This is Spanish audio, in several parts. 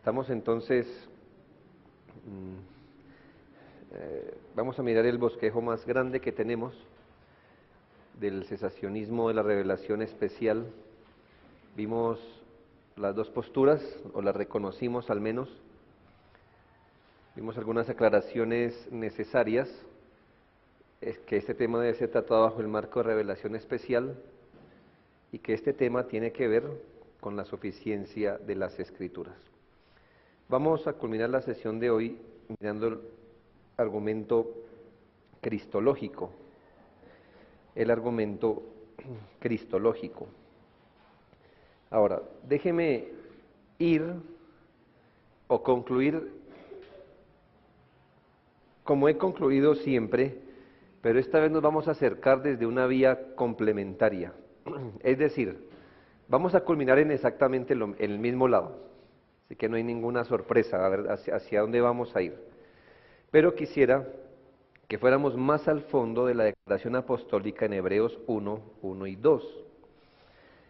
Estamos entonces, vamos a mirar el bosquejo más grande que tenemos del cesacionismo de la revelación especial. Vimos las dos posturas, o las reconocimos al menos. Vimos algunas aclaraciones necesarias, es que este tema debe ser tratado bajo el marco de revelación especial y que este tema tiene que ver con la suficiencia de las Escrituras. Vamos a culminar la sesión de hoy mirando el argumento cristológico. El argumento cristológico. Ahora, déjeme ir o concluir como he concluido siempre, pero esta vez nos vamos a acercar desde una vía complementaria. Es decir, vamos a culminar en exactamente en el mismo lado, así que no hay ninguna sorpresa a ver hacia dónde vamos a ir. Pero quisiera que fuéramos más al fondo de la declaración apostólica en Hebreos 1, 1 y 2.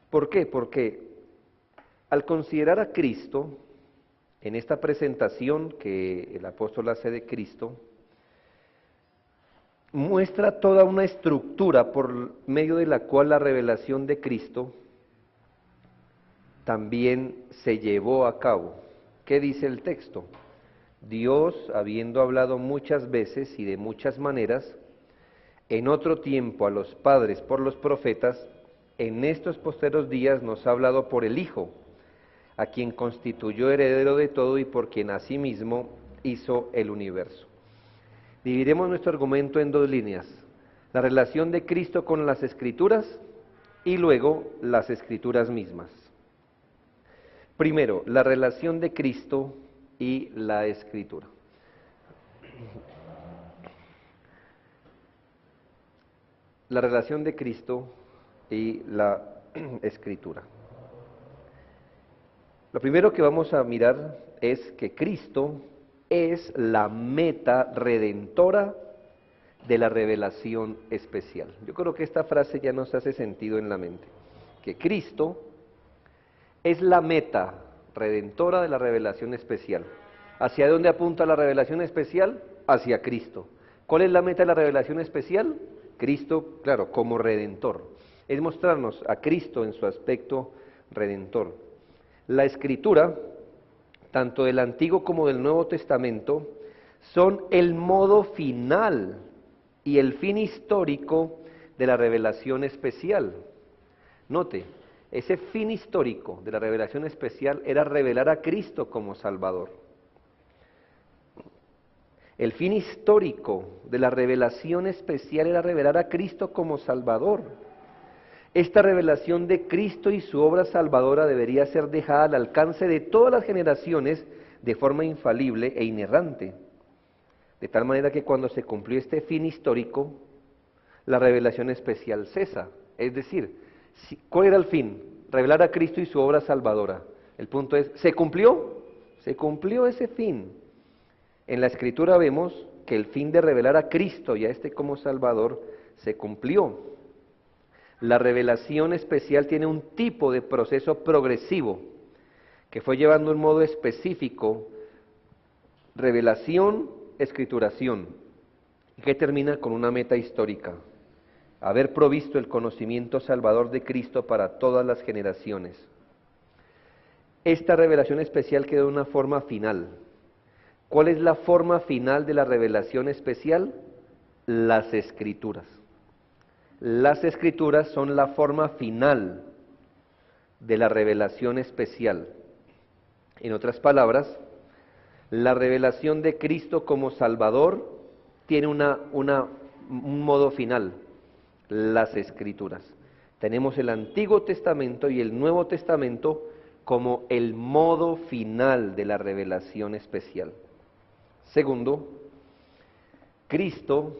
¿Por qué? Porque al considerar a Cristo, en esta presentación que el apóstol hace de Cristo, muestra toda una estructura por medio de la cual la revelación de Cristo también se llevó a cabo. ¿Qué dice el texto? Dios, habiendo hablado muchas veces y de muchas maneras, en otro tiempo a los padres por los profetas, en estos posteros días nos ha hablado por el Hijo, a quien constituyó heredero de todo y por quien asimismo hizo el universo. Dividiremos nuestro argumento en dos líneas: la relación de Cristo con las Escrituras y luego las Escrituras mismas. Primero, la relación de Cristo y la Escritura. La relación de Cristo y la Escritura. Lo primero que vamos a mirar es que Cristo es la meta redentora de la revelación especial. Yo creo que esta frase ya nos hace sentido en la mente, que Cristo es la meta redentora de la revelación especial. ¿Hacia dónde apunta la revelación especial? Hacia Cristo. ¿Cuál es la meta de la revelación especial? Cristo, claro, como redentor. Es mostrarnos a Cristo en su aspecto redentor. La Escritura, tanto del Antiguo como del Nuevo Testamento, son el modo final y el fin histórico de la revelación especial. Note, ese fin histórico de la revelación especial era revelar a Cristo como Salvador. El fin histórico de la revelación especial era revelar a Cristo como Salvador. Esta revelación de Cristo y su obra salvadora debería ser dejada al alcance de todas las generaciones de forma infalible e inerrante. De tal manera que cuando se cumplió este fin histórico, la revelación especial cesa. Es decir, ¿cuál era el fin? Revelar a Cristo y su obra salvadora. El punto es, ¿se cumplió? Se cumplió ese fin. En la Escritura vemos que el fin de revelar a Cristo y a este como Salvador se cumplió. La revelación especial tiene un tipo de proceso progresivo que fue llevando un modo específico, revelación, escrituración, y que termina con una meta histórica: haber provisto el conocimiento salvador de Cristo para todas las generaciones. Esta revelación especial quedó en una forma final. ¿Cuál es la forma final de la revelación especial? Las Escrituras. Las Escrituras son la forma final de la revelación especial. En otras palabras, la revelación de Cristo como Salvador tiene un modo final: las Escrituras. Tenemos el Antiguo Testamento y el Nuevo Testamento como el modo final de la revelación especial. Segundo, Cristo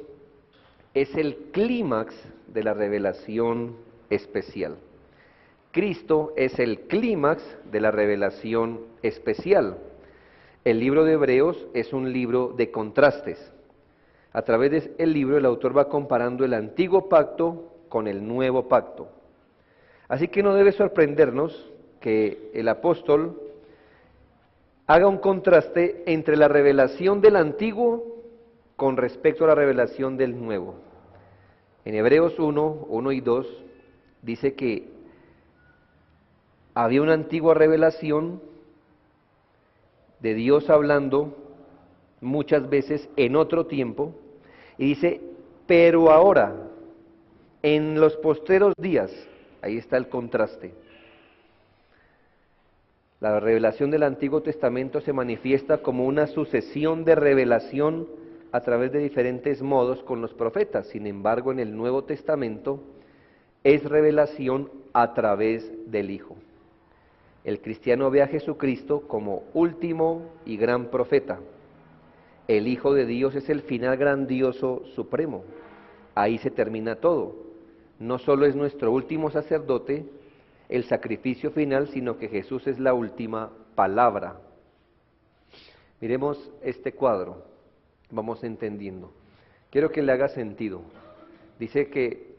es el clímax de la revelación especial. Cristo es el clímax de la revelación especial. El libro de Hebreos es un libro de contrastes. A través del libro el autor va comparando el antiguo pacto con el nuevo pacto. Así que no debe sorprendernos que el apóstol haga un contraste entre la revelación del Antiguo con respecto a la revelación del Nuevo. En Hebreos 1 y 2 dice que había una antigua revelación de Dios hablando muchas veces en otro tiempo, y dice, pero ahora, en los postreros días, ahí está el contraste. La revelación del Antiguo Testamento se manifiesta como una sucesión de revelación a través de diferentes modos con los profetas. Sin embargo, en el Nuevo Testamento es revelación a través del Hijo. El cristiano ve a Jesucristo como último y gran profeta. El Hijo de Dios es el final grandioso supremo. Ahí se termina todo. No solo es nuestro último sacerdote, el sacrificio final, sino que Jesús es la última palabra. Miremos este cuadro, vamos entendiendo. Quiero que le haga sentido. Dice que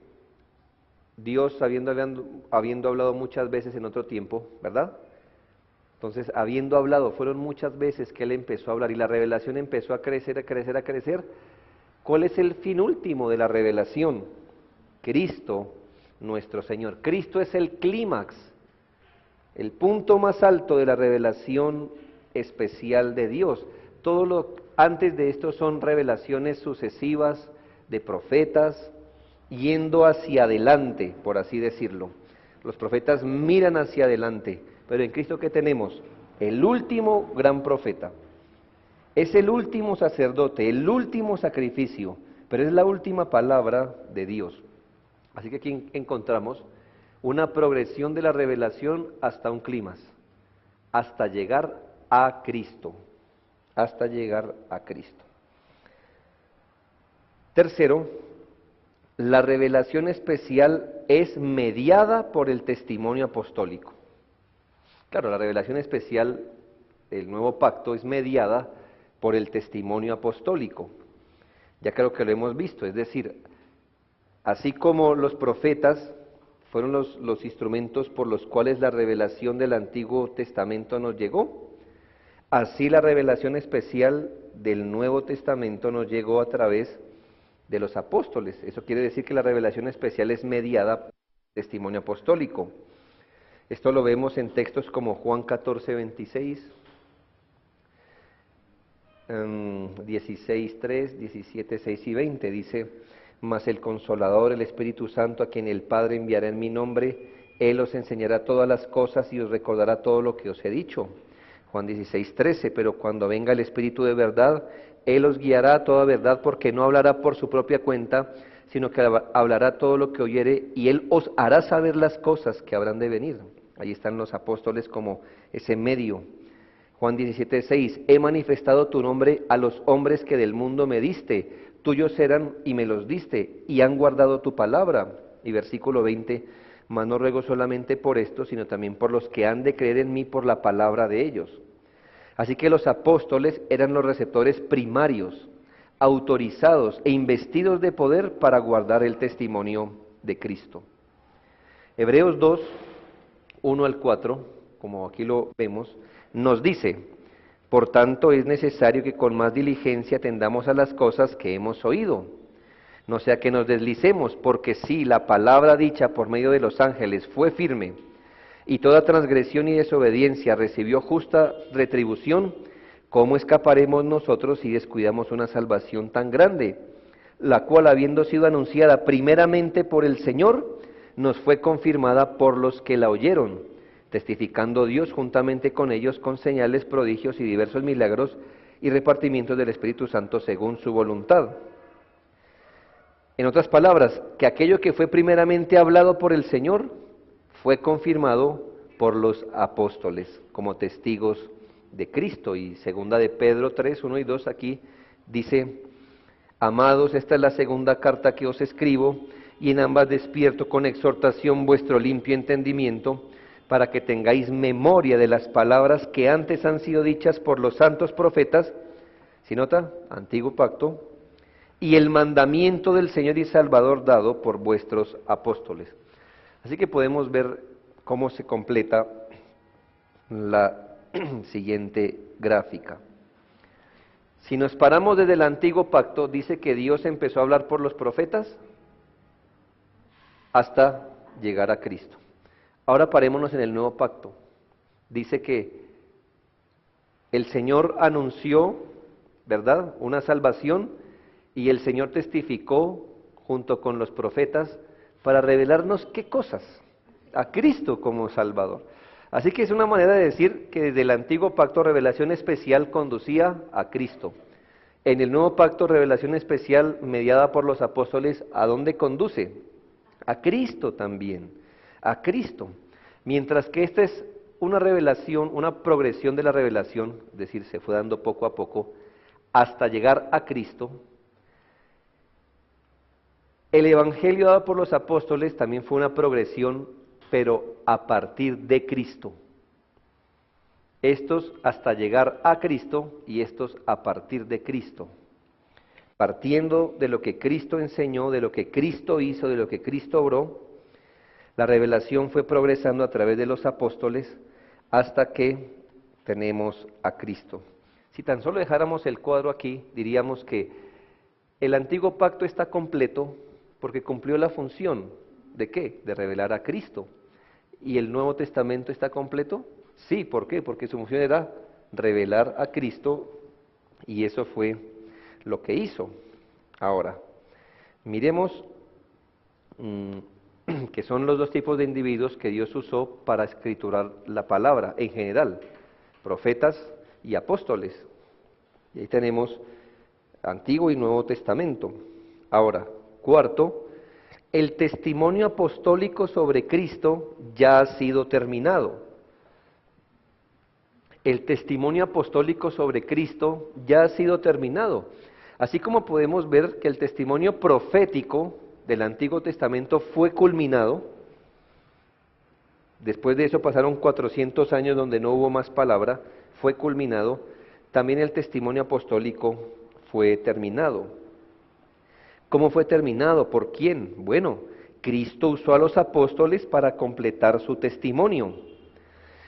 Dios, habiendo hablado muchas veces en otro tiempo, ¿verdad? Entonces, habiendo hablado, fueron muchas veces que Él empezó a hablar y la revelación empezó a crecer, a crecer, a crecer. ¿Cuál es el fin último de la revelación? Cristo, nuestro Señor. Cristo es el clímax, el punto más alto de la revelación especial de Dios. Todo lo antes de esto son revelaciones sucesivas de profetas, yendo hacia adelante, por así decirlo. Los profetas miran hacia adelante, pero en Cristo ¿qué tenemos? El último gran profeta. Es el último sacerdote, el último sacrificio, pero es la última palabra de Dios. Así que aquí encontramos una progresión de la revelación hasta un clímax, hasta llegar a Cristo, hasta llegar a Cristo. Tercero, la revelación especial es mediada por el testimonio apostólico. Claro, la revelación especial del nuevo pacto es mediada por el testimonio apostólico. Ya creo que lo hemos visto, es decir, así como los profetas fueron los instrumentos por los cuales la revelación del Antiguo Testamento nos llegó, así la revelación especial del Nuevo Testamento nos llegó a través de los apóstoles. Eso quiere decir que la revelación especial es mediada por el testimonio apostólico. Esto lo vemos en textos como Juan 14, 26, 16, 3, 17, 6 y 20. Dice, mas el Consolador, el Espíritu Santo, a quien el Padre enviará en mi nombre, Él os enseñará todas las cosas y os recordará todo lo que os he dicho. Juan 16, 13, pero cuando venga el Espíritu de verdad, Él os guiará a toda verdad, porque no hablará por su propia cuenta, sino que hablará todo lo que oyere, y Él os hará saber las cosas que habrán de venir. Allí están los apóstoles como ese medio. Juan 17, 6, he manifestado tu nombre a los hombres que del mundo me diste, tuyos eran y me los diste, y han guardado tu palabra. Y versículo 20, mas no ruego solamente por esto, sino también por los que han de creer en mí por la palabra de ellos. Así que los apóstoles eran los receptores primarios, autorizados e investidos de poder para guardar el testimonio de Cristo. Hebreos 2, 1 al 4, como aquí lo vemos, nos dice, por tanto es necesario que con más diligencia atendamos a las cosas que hemos oído, no sea que nos deslicemos, porque si la palabra dicha por medio de los ángeles fue firme, y toda transgresión y desobediencia recibió justa retribución, ¿cómo escaparemos nosotros si descuidamos una salvación tan grande, la cual, habiendo sido anunciada primeramente por el Señor, nos fue confirmada por los que la oyeron, testificando Dios juntamente con ellos con señales, prodigios y diversos milagros y repartimientos del Espíritu Santo según su voluntad? En otras palabras, que aquello que fue primeramente hablado por el Señor fue confirmado por los apóstoles como testigos de Cristo. Y segunda de Pedro 3, 1 y 2 aquí dice, amados, esta es la segunda carta que os escribo, y en ambas despierto con exhortación vuestro limpio entendimiento, para que tengáis memoria de las palabras que antes han sido dichas por los santos profetas, ¿sí nota? Antiguo pacto, y el mandamiento del Señor y Salvador dado por vuestros apóstoles. Así que podemos ver cómo se completa la siguiente gráfica. Si nos paramos desde el antiguo pacto, dice que Dios empezó a hablar por los profetas hasta llegar a Cristo. Ahora parémonos en el nuevo pacto. Dice que el Señor anunció, ¿verdad?, una salvación, y el Señor testificó junto con los profetas para revelarnos ¿qué cosas? A Cristo como Salvador. Así que es una manera de decir que desde el antiguo pacto revelación especial conducía a Cristo. En el nuevo pacto revelación especial mediada por los apóstoles, ¿a dónde conduce? A Cristo también, a Cristo. Mientras que esta es una revelación, una progresión de la revelación, es decir, se fue dando poco a poco, hasta llegar a Cristo. El evangelio dado por los apóstoles también fue una progresión, pero a partir de Cristo. Estos hasta llegar a Cristo y estos a partir de Cristo. Partiendo de lo que Cristo enseñó, de lo que Cristo hizo, de lo que Cristo obró, la revelación fue progresando a través de los apóstoles hasta que tenemos a Cristo. Si tan solo dejáramos el cuadro aquí, diríamos que el antiguo pacto está completo porque cumplió la función ¿de qué? De revelar a Cristo. ¿Y el Nuevo Testamento está completo? Sí, ¿por qué? Porque su función era revelar a Cristo y eso fue lo que hizo. Ahora, miremos que son los dos tipos de individuos que Dios usó para escriturar la palabra en general, profetas y apóstoles. Y ahí tenemos Antiguo y Nuevo Testamento. Ahora, cuarto, el testimonio apostólico sobre Cristo ya ha sido terminado. El testimonio apostólico sobre Cristo ya ha sido terminado. Así como podemos ver que el testimonio profético del Antiguo Testamento fue culminado, después de eso pasaron 400 años donde no hubo más palabra, fue culminado, también el testimonio apostólico fue terminado. ¿Cómo fue terminado? ¿Por quién? Bueno, Cristo usó a los apóstoles para completar su testimonio.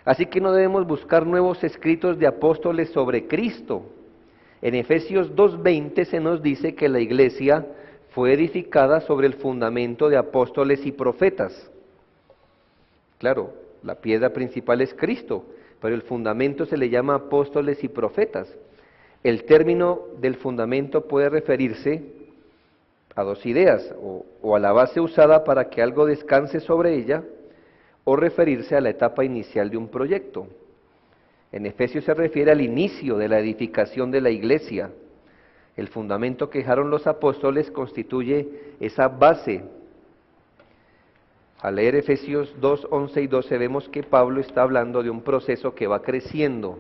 Así que no debemos buscar nuevos escritos de apóstoles sobre Cristo. En Efesios 2:20 se nos dice que la iglesia fue edificada sobre el fundamento de apóstoles y profetas. Claro, la piedra principal es Cristo, pero el fundamento se le llama apóstoles y profetas. El término del fundamento puede referirse a dos ideas, o a la base usada para que algo descanse sobre ella, o referirse a la etapa inicial de un proyecto. En Efesios se refiere al inicio de la edificación de la iglesia. El fundamento que dejaron los apóstoles constituye esa base. Al leer Efesios 2, 11 y 12 vemos que Pablo está hablando de un proceso que va creciendo,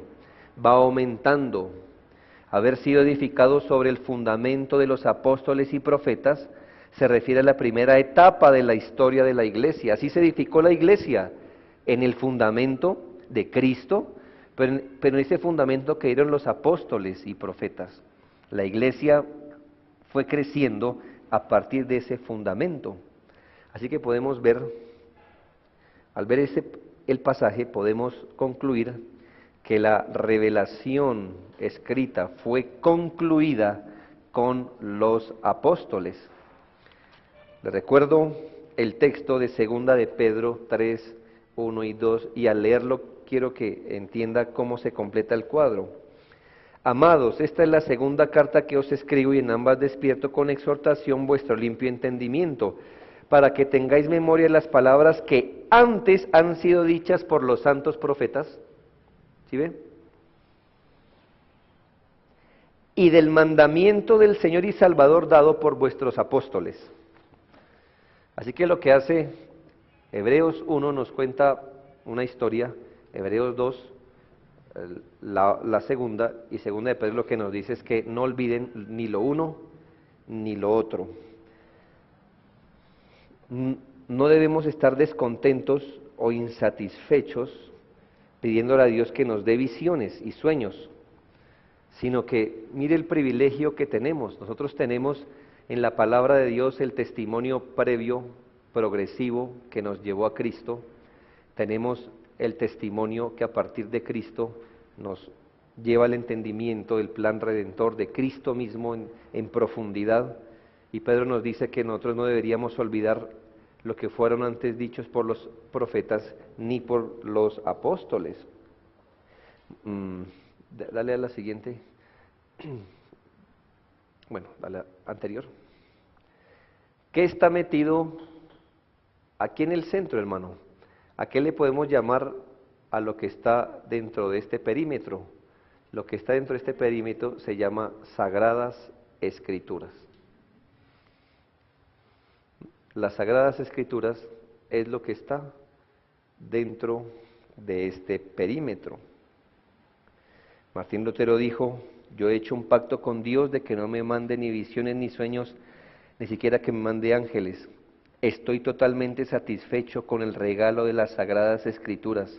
va aumentando. Haber sido edificado sobre el fundamento de los apóstoles y profetas se refiere a la primera etapa de la historia de la iglesia. Así se edificó la iglesia, en el fundamento de Cristo, pero en ese fundamento que dieron los apóstoles y profetas. La iglesia fue creciendo a partir de ese fundamento. Así que podemos ver, al ver el pasaje, podemos concluir que la revelación escrita fue concluida con los apóstoles. Les recuerdo el texto de 2 de Pedro 3, 1 y 2, y al leerlo quiero que entienda cómo se completa el cuadro. Amados, esta es la segunda carta que os escribo y en ambas despierto con exhortación vuestro limpio entendimiento, para que tengáis memoria de las palabras que antes han sido dichas por los santos profetas. ¿Sí ven? Y del mandamiento del Señor y Salvador dado por vuestros apóstoles. Así que lo que hace Hebreos 1 nos cuenta una historia, Hebreos 2, la segunda, y segunda de Pedro lo que nos dice es que no olviden ni lo uno ni lo otro. No debemos estar descontentos o insatisfechos pidiéndole a Dios que nos dé visiones y sueños, sino que mire el privilegio que tenemos. Nosotros tenemos en la palabra de Dios el testimonio previo, progresivo, que nos llevó a Cristo. Tenemos el testimonio que a partir de Cristo nos lleva al entendimiento del plan redentor de Cristo mismo en profundidad. Y Pedro nos dice que nosotros no deberíamos olvidar lo que fueron antes dichos por los profetas ni por los apóstoles. Dale a la siguiente. Bueno, a la anterior. ¿Qué está metido aquí en el centro, hermano? ¿A qué le podemos llamar a lo que está dentro de este perímetro? Lo que está dentro de este perímetro se llama Sagradas Escrituras. Las Sagradas Escrituras es lo que está dentro de este perímetro. Martín Lutero dijo: yo he hecho un pacto con Dios de que no me mande ni visiones ni sueños, ni siquiera que me mande ángeles. Estoy totalmente satisfecho con el regalo de las Sagradas Escrituras,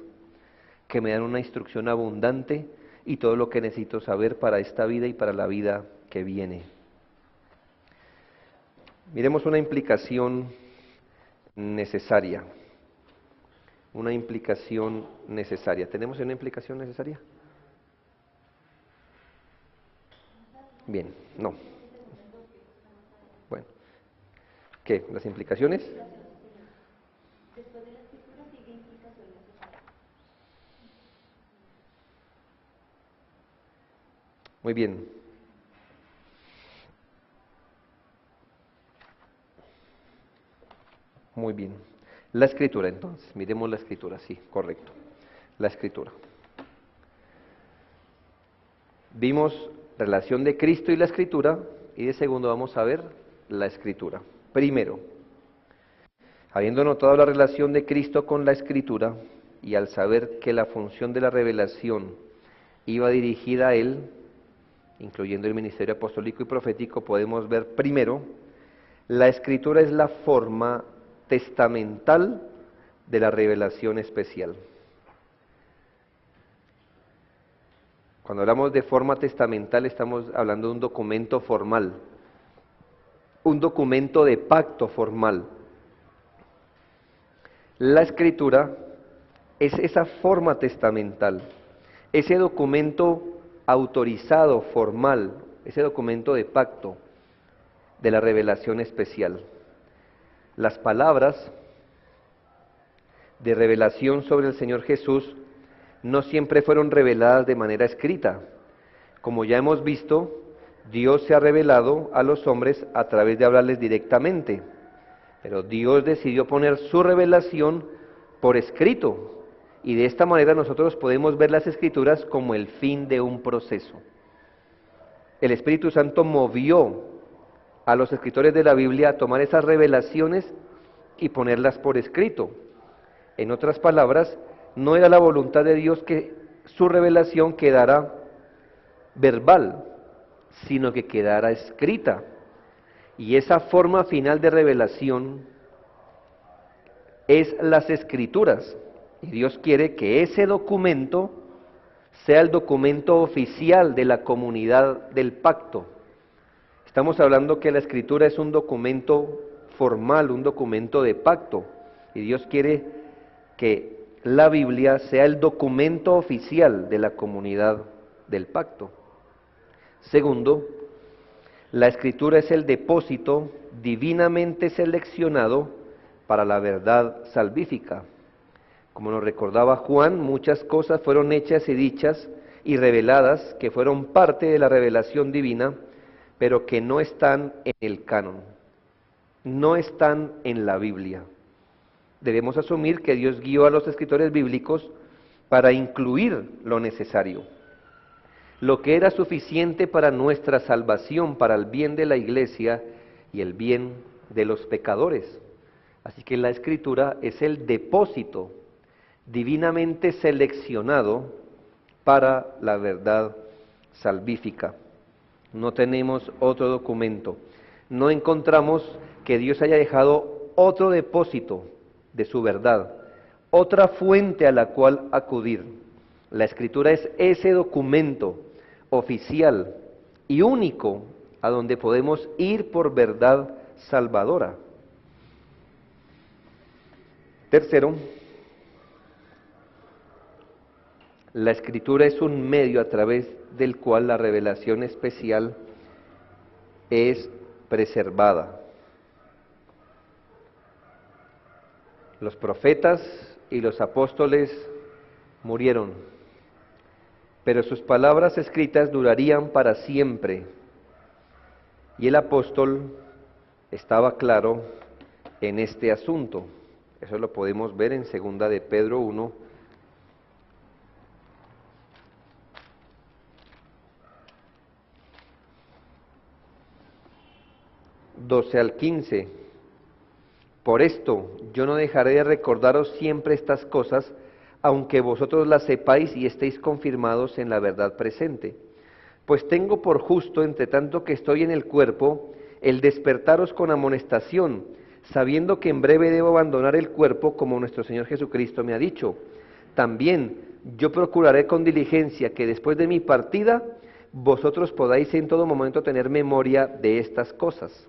que me dan una instrucción abundante y todo lo que necesito saber para esta vida y para la vida que viene. Miremos una implicación necesaria. Una implicación necesaria. ¿Tenemos una implicación necesaria? Bien, no. Bueno, ¿qué? ¿Las implicaciones? Muy bien. Muy bien. La escritura, entonces, miremos la escritura, sí, correcto. La escritura. Vimos relación de Cristo y la escritura, y de segundo vamos a ver la escritura. Primero, habiendo notado la relación de Cristo con la escritura, y al saber que la función de la revelación iba dirigida a Él, incluyendo el ministerio apostólico y profético, podemos ver primero, la escritura es la forma testamental de la revelación especial. Cuando hablamos de forma testamental estamos hablando de un documento formal, un documento de pacto formal. La escritura es esa forma testamental, ese documento autorizado, formal, ese documento de pacto de la revelación especial. Las palabras de revelación sobre el Señor Jesús no siempre fueron reveladas de manera escrita. Como ya hemos visto, Dios se ha revelado a los hombres a través de hablarles directamente, pero Dios decidió poner su revelación por escrito, y de esta manera nosotros podemos ver las Escrituras como el fin de un proceso. El Espíritu Santo movió a los escritores de la Biblia a tomar esas revelaciones y ponerlas por escrito. En otras palabras, no era la voluntad de Dios que su revelación quedara verbal, sino que quedara escrita. Y esa forma final de revelación es las Escrituras. Y Dios quiere que ese documento sea el documento oficial de la comunidad del pacto. Estamos hablando que la Escritura es un documento formal, un documento de pacto, y Dios quiere que la Biblia sea el documento oficial de la comunidad del pacto. Segundo, la Escritura es el depósito divinamente seleccionado para la verdad salvífica. Como nos recordaba Juan, muchas cosas fueron hechas y dichas y reveladas que fueron parte de la revelación divina, pero que no están en el canon, no están en la Biblia. Debemos asumir que Dios guió a los escritores bíblicos para incluir lo necesario, lo que era suficiente para nuestra salvación, para el bien de la iglesia y el bien de los pecadores. Así que la Escritura es el depósito divinamente seleccionado para la verdad salvífica. No tenemos otro documento. No encontramos que Dios haya dejado otro depósito de su verdad, otra fuente a la cual acudir. La Escritura es ese documento oficial y único a donde podemos ir por verdad salvadora. Tercero, La Escritura es un medio a través del cual la revelación especial es preservada. Los profetas y los apóstoles murieron, pero sus palabras escritas durarían para siempre. Y el apóstol estaba claro en este asunto. Eso lo podemos ver en 2 de Pedro 1, 12 al 15. Por esto, yo no dejaré de recordaros siempre estas cosas, aunque vosotros las sepáis y estéis confirmados en la verdad presente. Pues tengo por justo, entre tanto que estoy en el cuerpo, el despertaros con amonestación, sabiendo que en breve debo abandonar el cuerpo, como nuestro Señor Jesucristo me ha dicho. También yo procuraré con diligencia que después de mi partida, vosotros podáis en todo momento tener memoria de estas cosas.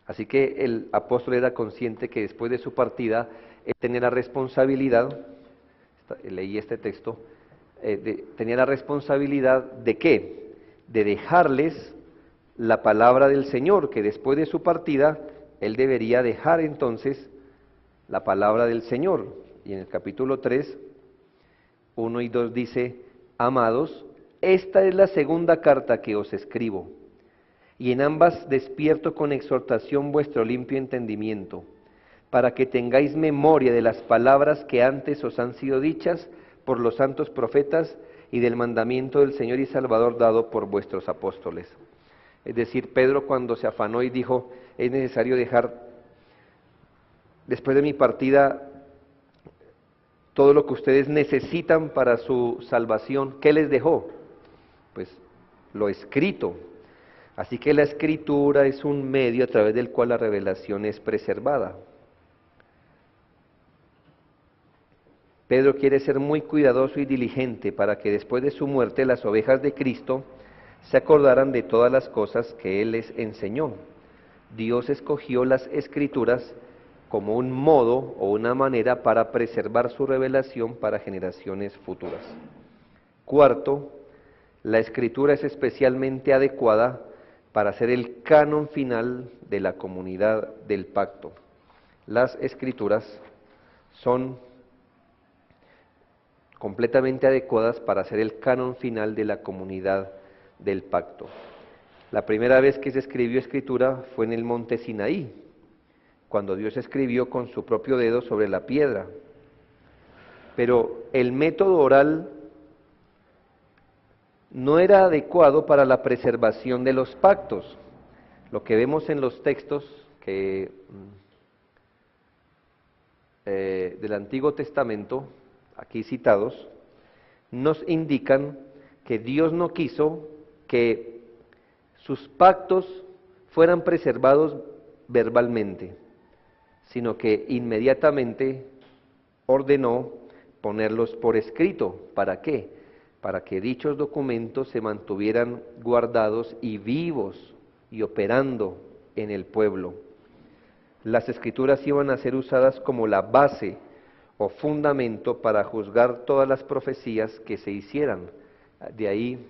Así que el apóstol era consciente que después de su partida, él tenía la responsabilidad, leí este texto, tenía la responsabilidad de ¿qué? De dejarles la palabra del Señor, que después de su partida, él debería dejar entonces la palabra del Señor. Y en el capítulo 3, 1 y 2 dice, amados, esta es la segunda carta que os escribo, y en ambas despierto con exhortación vuestro limpio entendimiento, para que tengáis memoria de las palabras que antes os han sido dichas por los santos profetas y del mandamiento del Señor y Salvador dado por vuestros apóstoles. Es decir, Pedro cuando se afanó y dijo, es necesario dejar, después de mi partida, todo lo que ustedes necesitan para su salvación, ¿qué les dejó? Pues lo escrito. Así que la Escritura es un medio a través del cual la revelación es preservada. Pedro quiere ser muy cuidadoso y diligente para que después de su muerte las ovejas de Cristo se acordaran de todas las cosas que Él les enseñó. Dios escogió las Escrituras como un modo o una manera para preservar su revelación para generaciones futuras. Cuarto, la Escritura es especialmente adecuada para ser el canon final de la comunidad del pacto. Las Escrituras son completamente adecuadas para ser el canon final de la comunidad del pacto. La primera vez que se escribió Escritura fue en el monte Sinaí, cuando Dios escribió con su propio dedo sobre la piedra. Pero el método oral no era adecuado para la preservación de los pactos. Lo que vemos en los textos del Antiguo Testamento, aquí citados, nos indican que Dios no quiso que sus pactos fueran preservados verbalmente, sino que inmediatamente ordenó ponerlos por escrito. ¿Para qué? Para que dichos documentos se mantuvieran guardados y vivos y operando en el pueblo. Las Escrituras iban a ser usadas como la base o fundamento para juzgar todas las profecías que se hicieran. De ahí,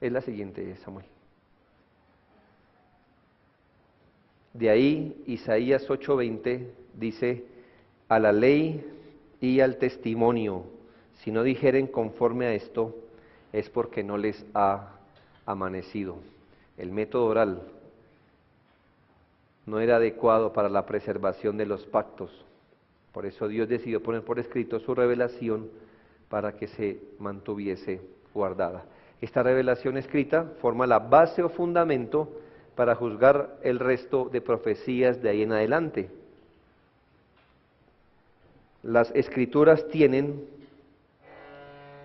es la siguiente, Samuel. De ahí, Isaías 8:20 dice, a la ley y al testimonio, si no dijeren conforme a esto, es porque no les ha amanecido. El método oral no era adecuado para la preservación de los pactos. Por eso Dios decidió poner por escrito su revelación para que se mantuviese guardada. Esta revelación escrita forma la base o fundamento para juzgar el resto de profecías de ahí en adelante. Las Escrituras tienen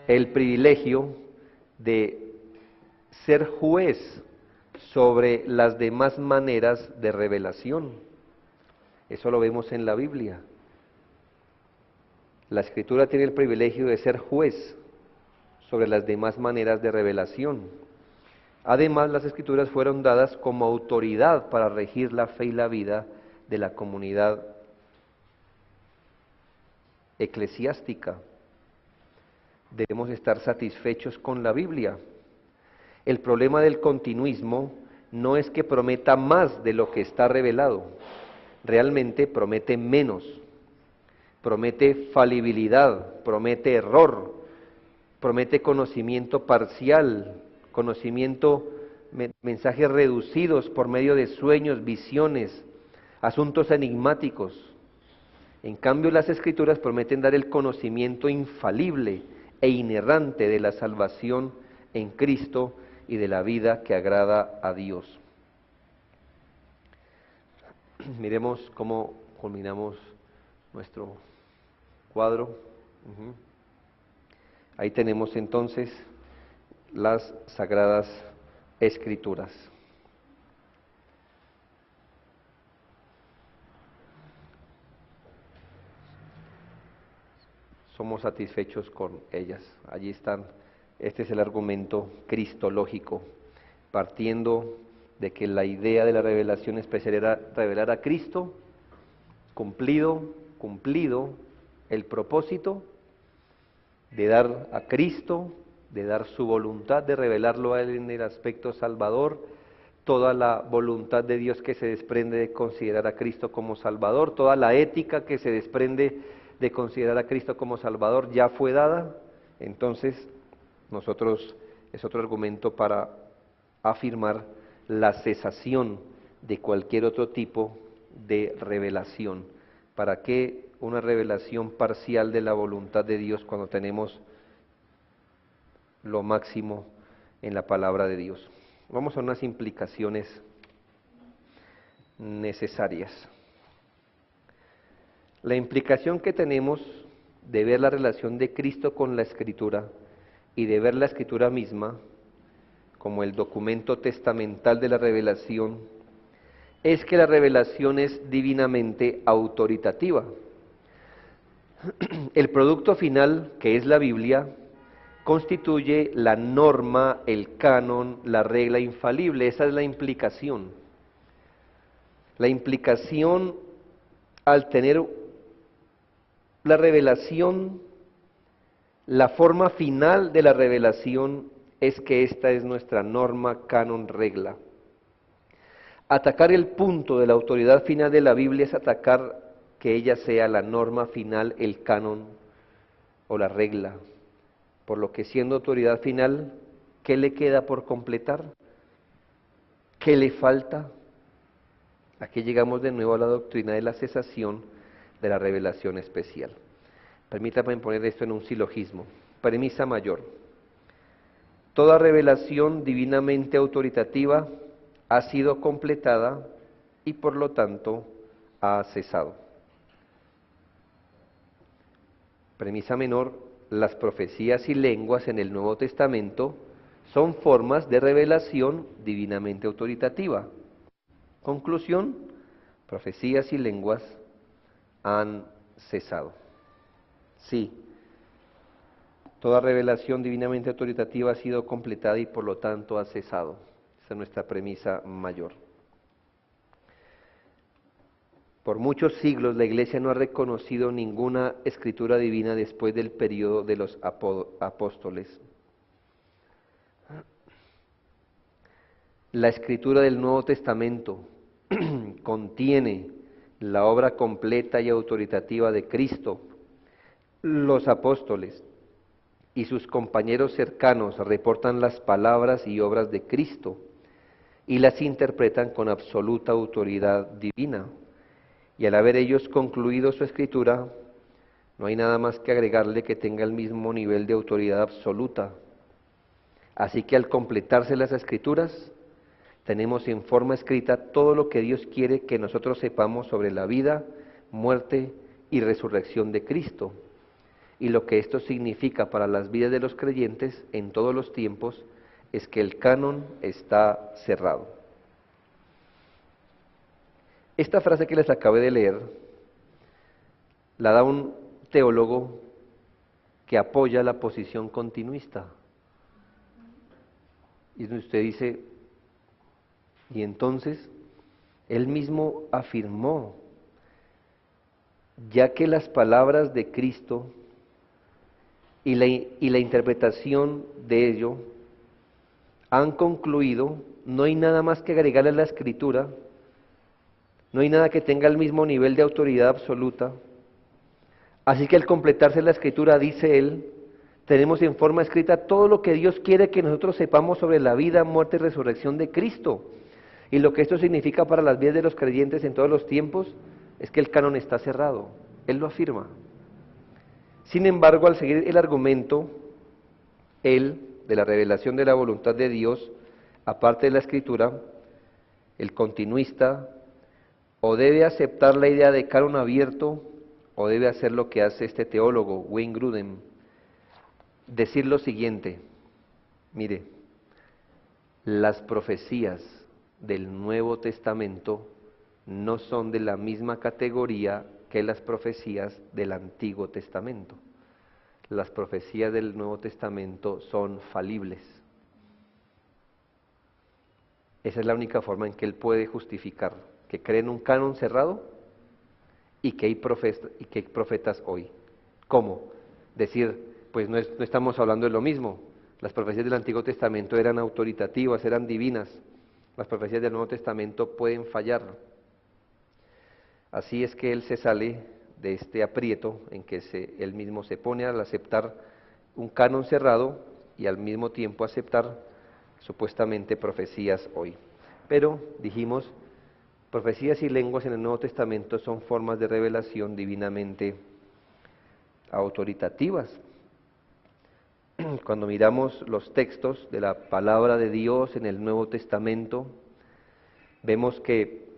el privilegio de ser juez sobre las demás maneras de revelación. Eso lo vemos en la Biblia. La Escritura tiene el privilegio de ser juez sobre las demás maneras de revelación. Además, las Escrituras fueron dadas como autoridad para regir la fe y la vida de la comunidad eclesiástica. Debemos estar satisfechos con la Biblia. El problema del continuismo no es que prometa más de lo que está revelado, realmente promete menos, promete falibilidad, promete error, promete conocimiento parcial, mensajes reducidos por medio de sueños, visiones, asuntos enigmáticos. En cambio, las Escrituras prometen dar el conocimiento infalible e inerrante de la salvación en Cristo y de la vida que agrada a Dios. Miremos cómo culminamos nuestro cuadro. Ahí tenemos entonces las Sagradas Escrituras. Somos satisfechos con ellas. Allí están. Este es el argumento cristológico, partiendo de que la idea de la revelación especial era revelar a Cristo, cumplido el propósito de dar a Cristo, de dar su voluntad, de revelarlo a Él en el aspecto salvador, toda la voluntad de Dios que se desprende de considerar a Cristo como Salvador, toda la ética que se desprende de considerar a Cristo como Salvador ya fue dada. Entonces, nosotros es otro argumento para afirmar la cesación de cualquier otro tipo de revelación. ¿Para qué una revelación parcial de la voluntad de Dios cuando tenemos lo máximo en la palabra de Dios? Vamos a unas implicaciones necesarias. La implicación que tenemos de ver la relación de Cristo con la Escritura y de ver la Escritura misma como el documento testamental de la revelación es que la revelación es divinamente autoritativa. El producto final, que es la Biblia, constituye la norma, el canon, la regla infalible. Esa es la implicación. La implicación al tener la revelación, la forma final de la revelación es que esta es nuestra norma, canon, regla. Atacar el punto de la autoridad final de la Biblia es atacar que ella sea la norma final, el canon o la regla. Por lo que siendo autoridad final, ¿qué le queda por completar? ¿Qué le falta? Aquí llegamos de nuevo a la doctrina de la cesación de la revelación especial. Permítame poner esto en un silogismo. Premisa mayor. Toda revelación divinamente autoritativa ha sido completada y por lo tanto ha cesado. Premisa menor, las profecías y lenguas en el Nuevo Testamento son formas de revelación divinamente autoritativa. Conclusión, profecías y lenguas han cesado. Sí, toda revelación divinamente autoritativa ha sido completada y por lo tanto ha cesado. Esa es nuestra premisa mayor. Por muchos siglos la Iglesia no ha reconocido ninguna escritura divina después del periodo de los apóstoles. La escritura del Nuevo Testamento contiene la obra completa y autoritativa de Cristo. Los apóstoles y sus compañeros cercanos reportan las palabras y obras de Cristo y las interpretan con absoluta autoridad divina. Y al haber ellos concluido su escritura, no hay nada más que agregarle que tenga el mismo nivel de autoridad absoluta. Así que al completarse las escrituras, tenemos en forma escrita todo lo que Dios quiere que nosotros sepamos sobre la vida, muerte y resurrección de Cristo, y lo que esto significa para las vidas de los creyentes en todos los tiempos es que el canon está cerrado. Esta frase que les acabé de leer la da un teólogo que apoya la posición continuista. Y usted dice, y entonces él mismo afirmó ya que las palabras de Cristo y la interpretación de ello han concluido, no hay nada más que agregarle a la Escritura, no hay nada que tenga el mismo nivel de autoridad absoluta. Así que al completarse la Escritura, dice él, tenemos en forma escrita todo lo que Dios quiere que nosotros sepamos sobre la vida, muerte y resurrección de Cristo. Y lo que esto significa para las vidas de los creyentes en todos los tiempos es que el canon está cerrado. Él lo afirma. Sin embargo, al seguir el argumento, él, de la revelación de la voluntad de Dios, aparte de la Escritura, el continuista, o debe aceptar la idea de canon abierto, o debe hacer lo que hace este teólogo, Wayne Grudem, decir lo siguiente: mire, las profecías del Nuevo Testamento no son de la misma categoría que las profecías del Antiguo Testamento. Las profecías del Nuevo Testamento son falibles. Esa es la única forma en que él puede justificar que cree en un canon cerrado y que hay profetas hoy. ¿Cómo? Decir, pues no estamos hablando de lo mismo. Las profecías del Antiguo Testamento eran autoritativas, eran divinas. Las profecías del Nuevo Testamento pueden fallar. Así es que él se sale de este aprieto en que él mismo se pone al aceptar un canon cerrado y al mismo tiempo aceptar supuestamente profecías hoy. Pero, dijimos, profecías y lenguas en el Nuevo Testamento son formas de revelación divinamente autoritativas. Cuando miramos los textos de la palabra de Dios en el Nuevo Testamento, vemos que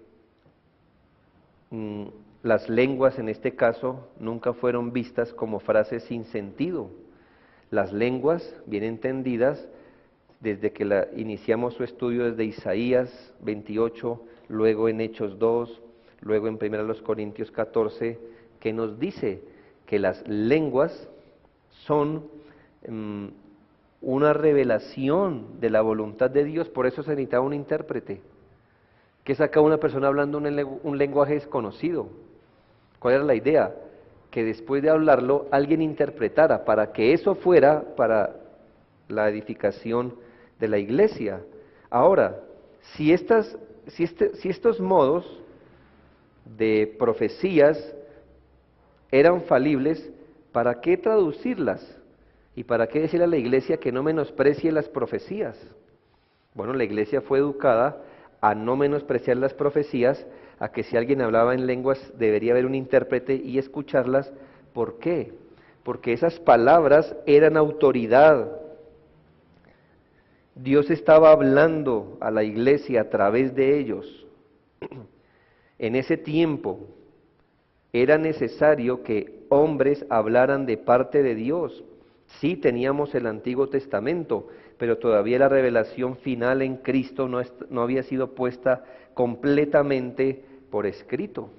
las lenguas en este caso nunca fueron vistas como frases sin sentido. Las lenguas, bien entendidas, desde que iniciamos su estudio desde Isaías 28, luego en Hechos 2, luego en 1 Corintios 14, que nos dice que las lenguas son una revelación de la voluntad de Dios, por eso se necesitaba un intérprete. ¿Qué saca una persona hablando un lenguaje desconocido? ¿Cuál era la idea? Que después de hablarlo alguien interpretara para que eso fuera para la edificación de la iglesia. Ahora, si estos modos de profecías eran falibles, ¿para qué traducirlas? ¿Y para qué decirle a la iglesia que no menosprecie las profecías? Bueno, la iglesia fue educada a no menospreciar las profecías, a que si alguien hablaba en lenguas debería haber un intérprete y escucharlas. ¿Por qué? Porque esas palabras eran autoridad. Dios estaba hablando a la iglesia a través de ellos. En ese tiempo era necesario que hombres hablaran de parte de Dios. Sí teníamos el Antiguo Testamento, pero todavía la revelación final en Cristo no había sido puesta completamente por escrito.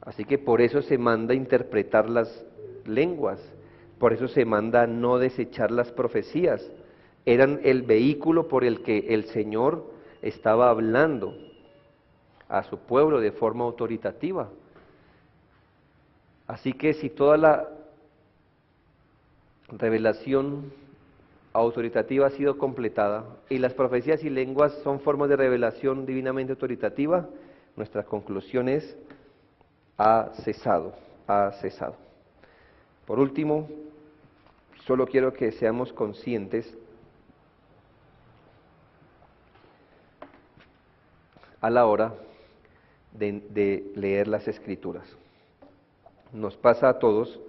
Así que por eso se manda interpretar las lenguas, por eso se manda no desechar las profecías. Eran el vehículo por el que el Señor estaba hablando a su pueblo de forma autoritativa. Así que si toda la revelación autoritativa ha sido completada y las profecías y lenguas son formas de revelación divinamente autoritativa, nuestra conclusión es: ha cesado, ha cesado. Por último, solo quiero que seamos conscientes a la hora de leer las Escrituras. Nos pasa a todos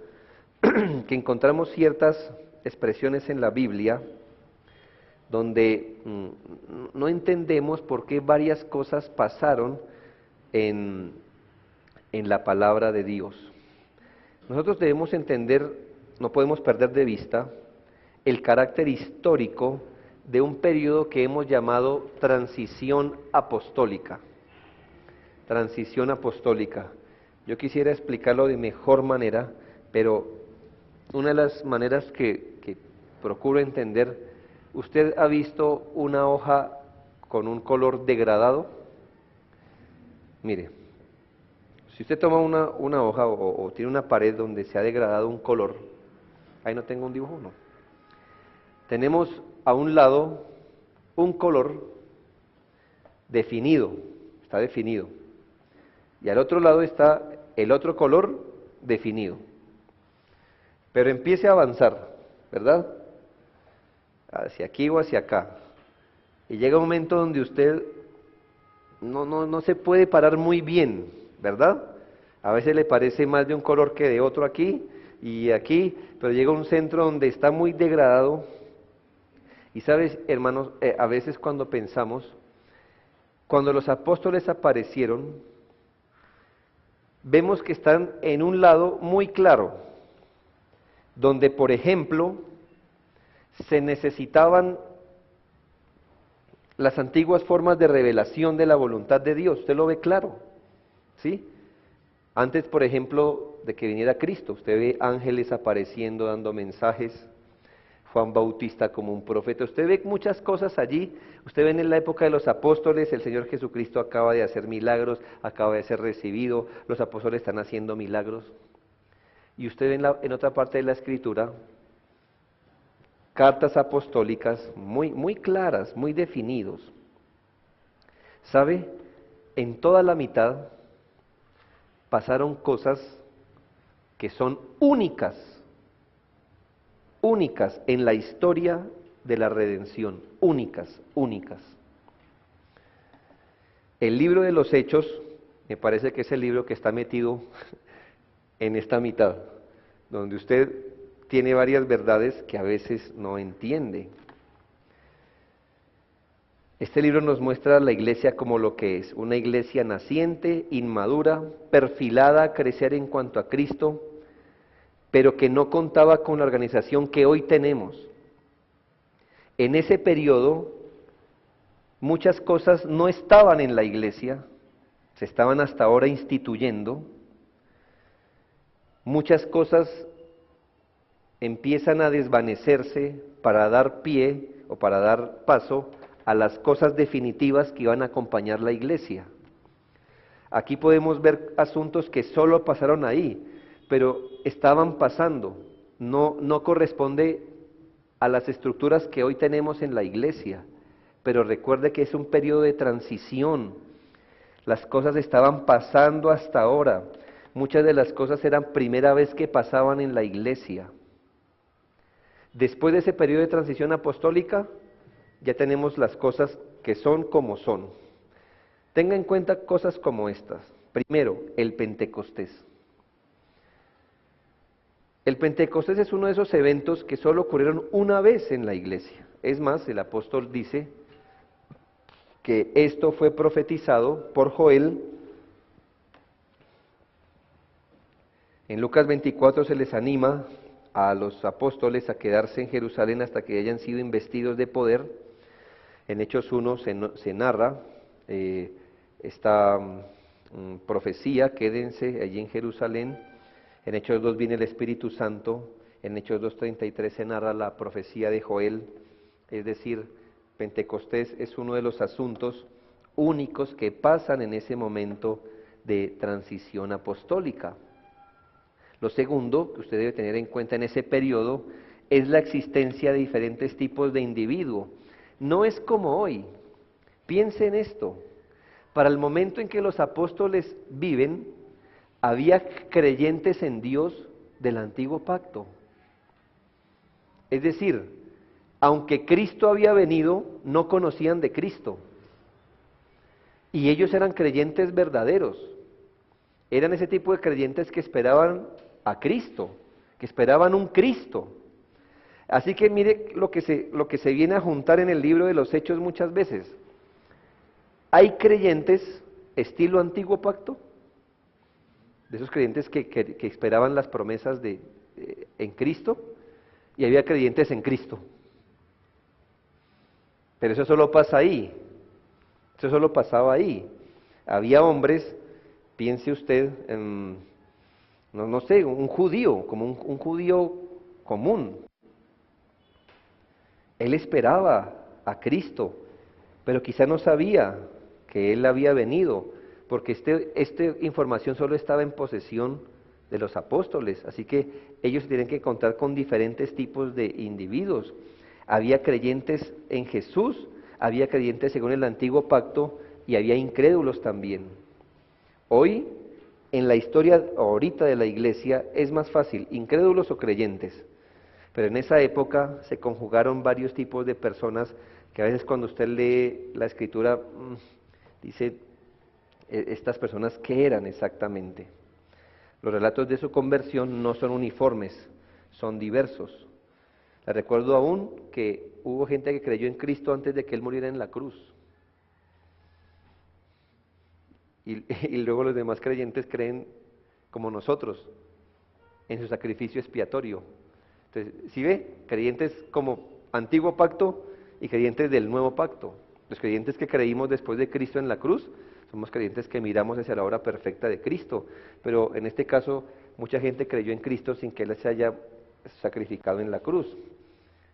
que encontramos ciertas expresiones en la Biblia donde no entendemos por qué varias cosas pasaron en la palabra de Dios. Nosotros debemos entender, no podemos perder de vista, el carácter histórico de un periodo que hemos llamado transición apostólica. Transición apostólica. Yo quisiera explicarlo de mejor manera, pero una de las maneras que procuro entender, ¿usted ha visto una hoja con un color degradado? Mire, Si usted toma una hoja o tiene una pared donde se ha degradado un color, ahí no tengo un dibujo, no. Tenemos a un lado un color definido, está definido. Y al otro lado está el otro color definido. Pero empiece a avanzar, ¿verdad? Hacia aquí o hacia acá. Y llega un momento donde usted no se puede parar muy bien, ¿verdad? A veces le parece más de un color que de otro aquí y aquí, pero llega a un centro donde está muy degradado. Y sabes, hermanos, a veces cuando pensamos, cuando los apóstoles aparecieron, vemos que están en un lado muy claro, donde, por ejemplo, se necesitaban las antiguas formas de revelación de la voluntad de Dios. Usted lo ve claro, ¿sí? Antes, por ejemplo, de que viniera Cristo, usted ve ángeles apareciendo, dando mensajes, Juan Bautista como un profeta, usted ve muchas cosas allí. Usted ve en la época de los apóstoles, el Señor Jesucristo acaba de hacer milagros, acaba de ser recibido, los apóstoles están haciendo milagros. Y usted ve en otra parte de la Escritura, cartas apostólicas muy claras, muy definidos. ¿Sabe? En toda la mitad pasaron cosas que son únicas en la historia de la redención, únicas. El libro de los Hechos, me parece que es el libro que está metido en esta mitad, donde usted tiene varias verdades que a veces no entiende. Este libro nos muestra a la iglesia como lo que es, una iglesia naciente, inmadura, perfilada a crecer en cuanto a Cristo, pero que no contaba con la organización que hoy tenemos. En ese periodo, muchas cosas no estaban en la iglesia, se estaban hasta ahora instituyendo. Muchas cosas empiezan a desvanecerse para dar pie o para dar paso a las cosas definitivas que iban a acompañar la iglesia. Aquí podemos ver asuntos que solo pasaron ahí, pero estaban pasando, no corresponde a las estructuras que hoy tenemos en la iglesia, pero recuerde que es un periodo de transición, las cosas estaban pasando hasta ahora, muchas de las cosas eran primera vez que pasaban en la iglesia. Después de ese periodo de transición apostólica, ya tenemos las cosas que son como son. Tenga en cuenta cosas como estas. Primero, el Pentecostés. El Pentecostés es uno de esos eventos que solo ocurrieron una vez en la iglesia. Es más, el apóstol dice que esto fue profetizado por Joel. En Lucas 24 se les anima a los apóstoles a quedarse en Jerusalén hasta que hayan sido investidos de poder. En Hechos 1 se narra esta profecía, quédense allí en Jerusalén. En Hechos 2 viene el Espíritu Santo. En Hechos 2:33 se narra la profecía de Joel. Es decir, Pentecostés es uno de los asuntos únicos que pasan en ese momento de transición apostólica. Lo segundo que usted debe tener en cuenta en ese periodo es la existencia de diferentes tipos de individuo. No es como hoy. Piense en esto. Para el momento en que los apóstoles viven, había creyentes en Dios del antiguo pacto. Es decir, aunque Cristo había venido, no conocían de Cristo. Y ellos eran creyentes verdaderos. Eran ese tipo de creyentes que esperaban a Cristo, que esperaban un Cristo. Así que mire lo que se viene a juntar en el libro de los Hechos muchas veces. Hay creyentes estilo antiguo pacto, de esos creyentes que esperaban las promesas en Cristo, y había creyentes en Cristo. Pero eso solo pasa ahí, eso solo pasaba ahí. Había hombres, piense usted, no sé, un judío, como un judío común. Él esperaba a Cristo, pero quizá no sabía que Él había venido, porque esta información solo estaba en posesión de los apóstoles, así que ellos tienen que contar con diferentes tipos de individuos. Había creyentes en Jesús, había creyentes según el antiguo pacto y había incrédulos también. Hoy, en la historia ahorita de la iglesia, es más fácil, incrédulos o creyentes. Pero en esa época se conjugaron varios tipos de personas que a veces cuando usted lee la escritura dice, estas personas, ¿qué eran exactamente? Los relatos de su conversión no son uniformes, son diversos. Le recuerdo aún que hubo gente que creyó en Cristo antes de que Él muriera en la cruz. Y luego los demás creyentes creen como nosotros, en su sacrificio expiatorio. Entonces, ¿sí ve? Creyentes como antiguo pacto y creyentes del nuevo pacto. Los creyentes que creímos después de Cristo en la cruz, somos creyentes que miramos hacia la obra perfecta de Cristo. Pero en este caso, mucha gente creyó en Cristo sin que Él se haya sacrificado en la cruz.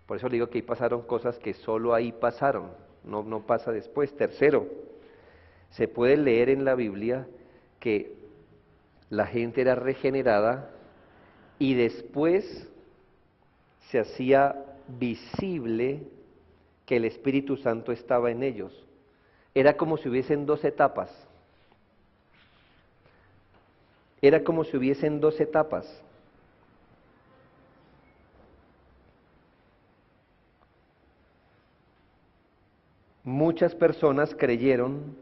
Por eso le digo que ahí pasaron cosas que solo ahí pasaron, no pasa después. Tercero, se puede leer en la Biblia que la gente era regenerada y después se hacía visible que el Espíritu Santo estaba en ellos. Era como si hubiesen dos etapas. Era como si hubiesen dos etapas. Muchas personas creyeron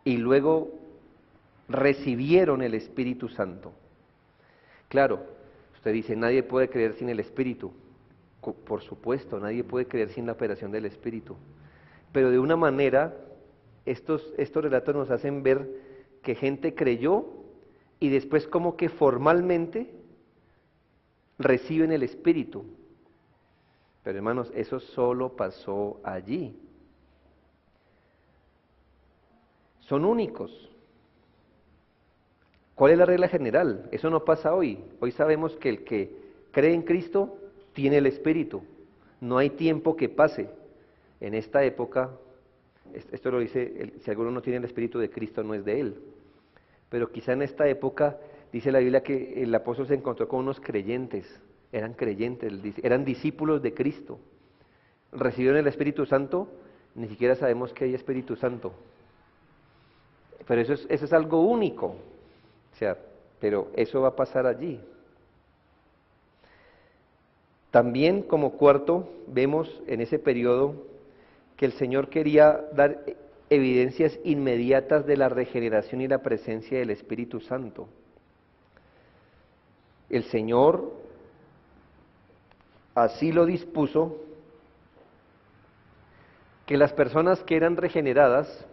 y luego recibieron el Espíritu Santo. Claro, usted dice, nadie puede creer sin el Espíritu. Por supuesto, nadie puede creer sin la operación del Espíritu. Pero de una manera, estos relatos nos hacen ver que gente creyó y después como que formalmente reciben el Espíritu. Pero hermanos, eso solo pasó allí. Son únicos. ¿Cuál es la regla general? Eso no pasa hoy. Hoy sabemos que el que cree en Cristo tiene el Espíritu. No hay tiempo que pase. En esta época, esto lo dice, si alguno no tiene el Espíritu de Cristo, no es de él. Pero quizá en esta época, dice la Biblia que el apóstol se encontró con unos creyentes. Eran creyentes, eran discípulos de Cristo. ¿Recibieron el Espíritu Santo? Ni siquiera sabemos que hay Espíritu Santo. Pero eso es algo único. O sea, pero eso va a pasar allí. También como cuarto, vemos en ese periodo que el Señor quería dar evidencias inmediatas de la regeneración y la presencia del Espíritu Santo. El Señor así lo dispuso, que las personas que eran regeneradas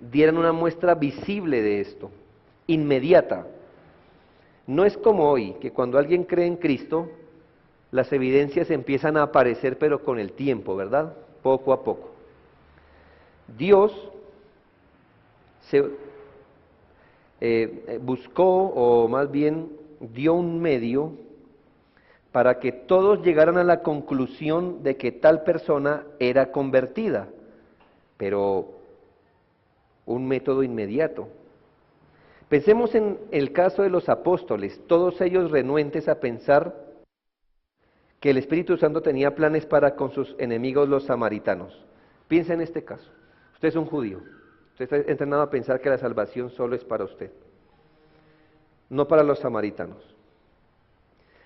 dieran una muestra visible de esto, inmediata. No es como hoy, que cuando alguien cree en Cristo, las evidencias empiezan a aparecer, pero con el tiempo, ¿verdad? Poco a poco. Dios buscó, o más bien dio un medio para que todos llegaran a la conclusión de que tal persona era convertida, pero un método inmediato. Pensemos en el caso de los apóstoles, todos ellos renuentes a pensar que el Espíritu Santo tenía planes para con sus enemigos los samaritanos. Piensa en este caso. Usted es un judío. Usted está entrenado a pensar que la salvación solo es para usted, no para los samaritanos.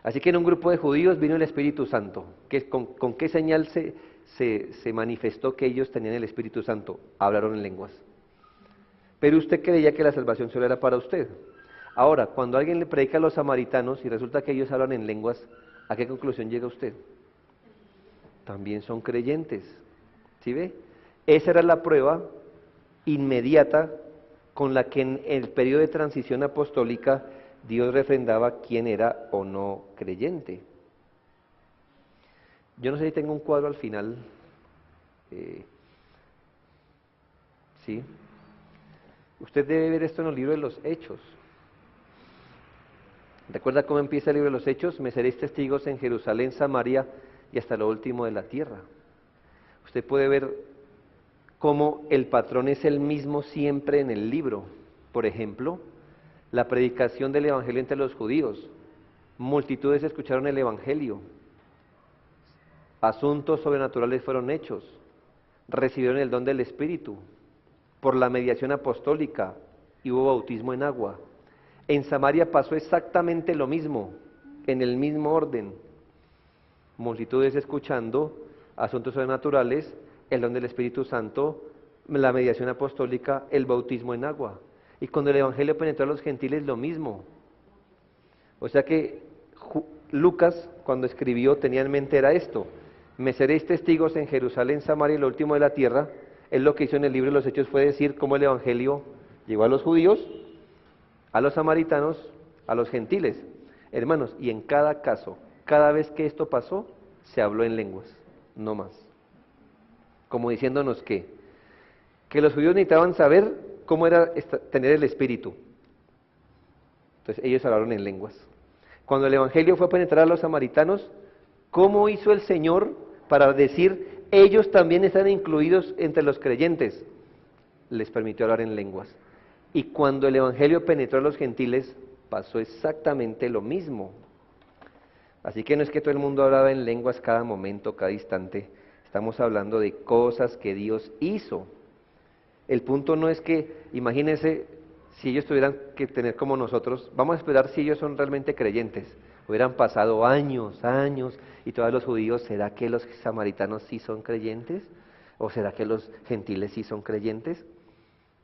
Así que en un grupo de judíos vino el Espíritu Santo. ¿Con qué señal se manifestó que ellos tenían el Espíritu Santo? Hablaron en lenguas. Pero usted creía que la salvación solo era para usted. Ahora, cuando alguien le predica a los samaritanos y resulta que ellos hablan en lenguas, ¿a qué conclusión llega usted? También son creyentes. ¿Sí ve? Esa era la prueba inmediata con la que en el periodo de transición apostólica Dios refrendaba quién era o no creyente. Yo no sé si tengo un cuadro al final. ¿Sí? Usted debe ver esto en el libro de los Hechos. ¿Recuerda cómo empieza el libro de los Hechos? Me seréis testigos en Jerusalén, Samaria y hasta lo último de la tierra. Usted puede ver cómo el patrón es el mismo siempre en el libro. Por ejemplo, la predicación del Evangelio entre los judíos. Multitudes escucharon el Evangelio, asuntos sobrenaturales fueron hechos, recibieron el don del Espíritu por la mediación apostólica y hubo bautismo en agua. En Samaria pasó exactamente lo mismo, en el mismo orden. Multitudes escuchando, asuntos sobrenaturales, el don del Espíritu Santo, la mediación apostólica, el bautismo en agua. Y cuando el Evangelio penetró a los gentiles, lo mismo. O sea que Lucas, cuando escribió, tenía en mente era esto: me seréis testigos en Jerusalén, Samaria y lo último de la tierra. Él lo que hizo en el libro de los Hechos fue decir cómo el Evangelio llegó a los judíos, a los samaritanos, a los gentiles. Hermanos, y en cada caso, cada vez que esto pasó, se habló en lenguas, no más. Como diciéndonos que los judíos necesitaban saber cómo era tener el Espíritu. Entonces ellos hablaron en lenguas. Cuando el Evangelio fue a penetrar a los samaritanos, ¿cómo hizo el Señor para decir, ellos también están incluidos entre los creyentes? Les permitió hablar en lenguas. Y cuando el Evangelio penetró a los gentiles, pasó exactamente lo mismo. Así que no es que todo el mundo hablaba en lenguas cada momento, cada instante. Estamos hablando de cosas que Dios hizo. El punto no es que, imagínense, si ellos tuvieran que tener como nosotros, vamos a esperar si ellos son realmente creyentes. Hubieran pasado años, y todos los judíos, ¿será que los samaritanos sí son creyentes? ¿O será que los gentiles sí son creyentes?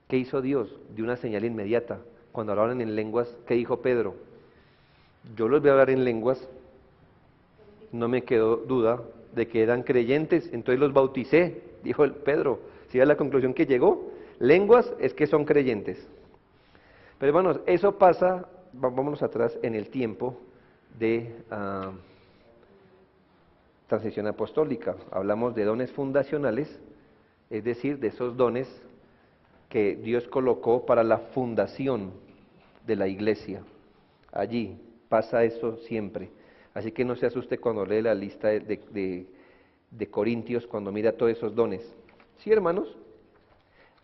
¿Qué hizo Dios? Dio una señal inmediata. Cuando hablaban en lenguas, ¿qué dijo Pedro? Yo los voy a hablar en lenguas, no me quedó duda de que eran creyentes, entonces los bauticé, dijo el Pedro. Si es la conclusión que llegó, lenguas es que son creyentes. Pero hermanos, eso pasa, vámonos atrás en el tiempo de transición apostólica. Hablamos de dones fundacionales, es decir, de esos dones que Dios colocó para la fundación de la iglesia. Allí pasa eso siempre. Así que no se asuste cuando lee la lista de Corintios, cuando mira todos esos dones. ¿Sí, hermanos?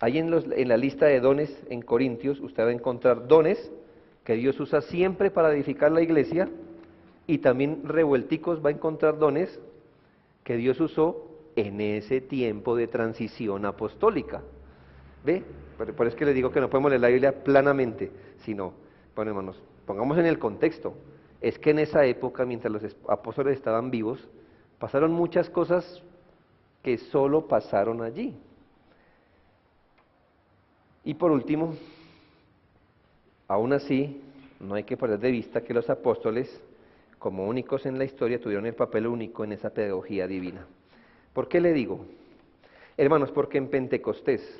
Ahí en la lista de dones en Corintios, usted va a encontrar dones que Dios usa siempre para edificar la iglesia, y también revuelticos va a encontrar dones que Dios usó en ese tiempo de transición apostólica. ¿Ve? Por eso es que les digo que no podemos leer la Biblia planamente, sino, bueno, hermanos, pongamos en el contexto. Es que en esa época, mientras los apóstoles estaban vivos, pasaron muchas cosas que solo pasaron allí. Y por último, aún así, no hay que perder de vista que los apóstoles, como únicos en la historia, tuvieron el papel único en esa pedagogía divina. ¿Por qué le digo? Hermanos, porque en Pentecostés,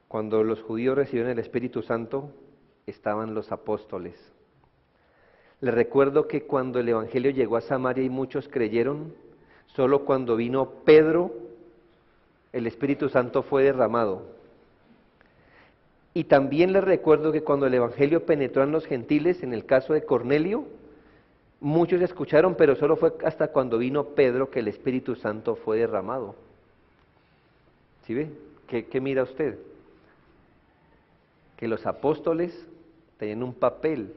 cuando los judíos recibieron el Espíritu Santo, estaban los apóstoles. Les recuerdo que cuando el Evangelio llegó a Samaria y muchos creyeron, solo cuando vino Pedro, el Espíritu Santo fue derramado. Y también les recuerdo que cuando el Evangelio penetró en los gentiles, en el caso de Cornelio, muchos escucharon, pero solo fue hasta cuando vino Pedro que el Espíritu Santo fue derramado. ¿Sí ve? ¿Qué mira usted? Que los apóstoles tenían un papel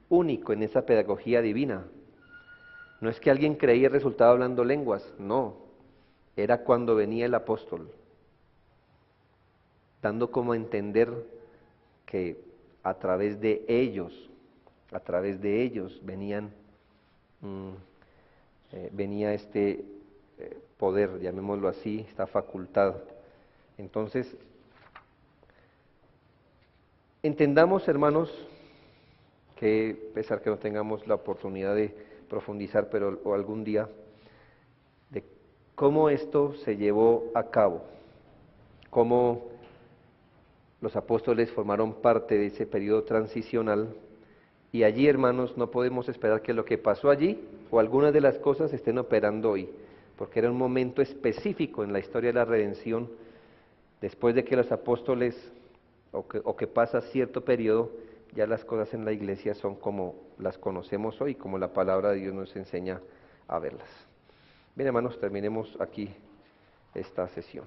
único en esa pedagogía divina. No es que alguien creía y resultaba hablando lenguas, no. Era cuando venía el apóstol, dando como a entender que a través de ellos venía este poder, llamémoslo así, esta facultad. Entonces, entendamos, hermanos, que a pesar que no tengamos la oportunidad de profundizar, pero o algún día, de cómo esto se llevó a cabo, cómo los apóstoles formaron parte de ese periodo transicional, y allí, hermanos, no podemos esperar que lo que pasó allí o algunas de las cosas estén operando hoy, porque era un momento específico en la historia de la redención, después de que los apóstoles, o que pasa cierto periodo, ya las cosas en la iglesia son como las conocemos hoy, como la palabra de Dios nos enseña a verlas. Bien, hermanos, terminemos aquí esta sesión.